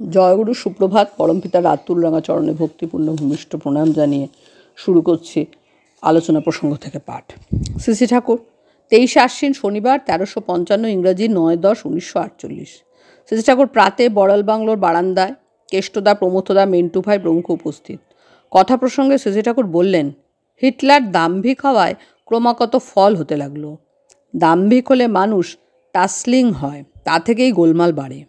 জয়গুরু সুপ্রভাত। পরমপিতার আতুল রাঙা চরণে ভক্তিপূর্ণ ভূমিষ্ঠ প্রণাম জানিয়ে শুরু করছি আলোচনা প্রসঙ্গ থেকে পাঠ। শ্রী ঠাকুর 23 আশ্বিন শনিবার 1355 ইংরাজি 9/10/1948। শ্রী ঠাকুর প্রাতে বড়াল বাংলোর বারান্দায় কেষ্টদা, প্রমথদা, মেন্টু ভাই প্রমুখ উপস্থিত। কথা প্রসঙ্গে শ্রী ঠাকুর বললেন, হিটলার দাম্ভিক হওয়ায় ক্রমাগত ফল হতে লাগলো। দাম্ভিক হলে মানুষ টাসলিং হয়, তা থেকেই গোলমাল বাড়ে।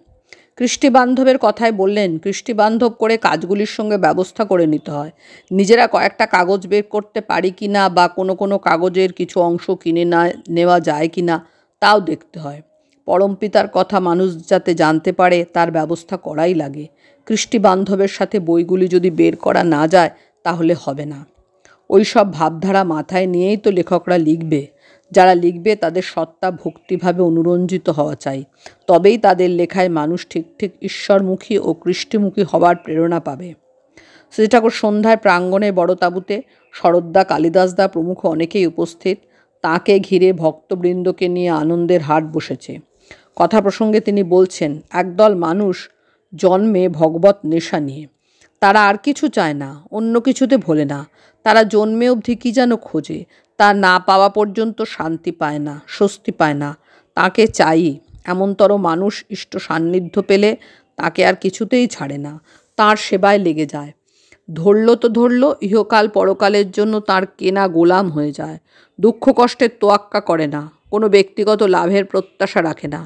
কৃষ্টিবান্ধবের কথায় বললেন, কৃষ্টিবান্ধব করে কাজগুলির সঙ্গে ব্যবস্থা করে নিতে হয়। নিজেরা কয়েকটা কাগজ বের করতে পারি কি না, বা কোনো কাগজের কিছু অংশ কিনে নেওয়া যায় কি না, তাও দেখতে হয়। পরমপিতার কথা মানুষ যাতে জানতে পারে তার ব্যবস্থা করাই লাগে। কৃষ্টিবান্ধবের সাথে বইগুলি যদি বের করা না যায় তাহলে হবে না। ওই সব ভাবধারা মাথায় নিয়েই তো লেখকরা লিখবে। যারা লিখবে তাদের সত্তা ভক্তিভাবে অনুরঞ্জিত হওয়া চাই, তবেই তাদের লেখায় মানুষ ঠিক ঈশ্বরমুখী ও কৃষ্টিমুখী হওয়ার প্রেরণা পাবে। শ্রী ঠাকুর সন্ধ্যায় প্রাঙ্গণে বড় তাঁবুতে শরৎদা, কালিদাসদা প্রমুখ অনেকেই উপস্থিত। তাঁকে ঘিরে ভক্তবৃন্দকে নিয়ে আনন্দের হাট বসেছে। কথা প্রসঙ্গে তিনি বলছেন, একদল মানুষ জন্মে ভগবত নেশা নিয়ে। তারা আর কিছু চায় না, অন্য কিছুতে ভোলে না। তারা জন্মে অবধি কী যেন খোঁজে, তা না পাওয়া পর্যন্ত শান্তি পায় না, স্বস্তি পায় না। তাকে চাই এমনতর মানুষ ইষ্ট সান্নিধ্য পেলে তাকে আর কিছুতেই ছাড়ে না, তার সেবায় লেগে যায়। ধরল তো ধরল, ইহকাল পরকালের জন্য তার কেনা গোলাম হয়ে যায়। দুঃখ কষ্টের তোয়াক্কা করে না, কোনো ব্যক্তিগত লাভের প্রত্যাশা রাখে না।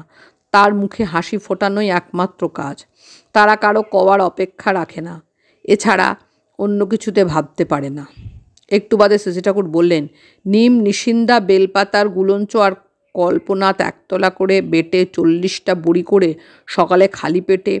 তার মুখে হাসি ফোটানোই একমাত্র কাজ। তারা কারো কওয়ার অপেক্ষা রাখে না, এছাড়া অন্য কিছুতে ভাবতে পারে না। একটু বাদে শ্রী ঠাকুর বললেন, নিম, নিশিন্দা, বেলপাতার গুলঞ্চ আর কল্পনাথ একতলা করে বেটে 40টা বড়ি করে সকালে খালি পেটে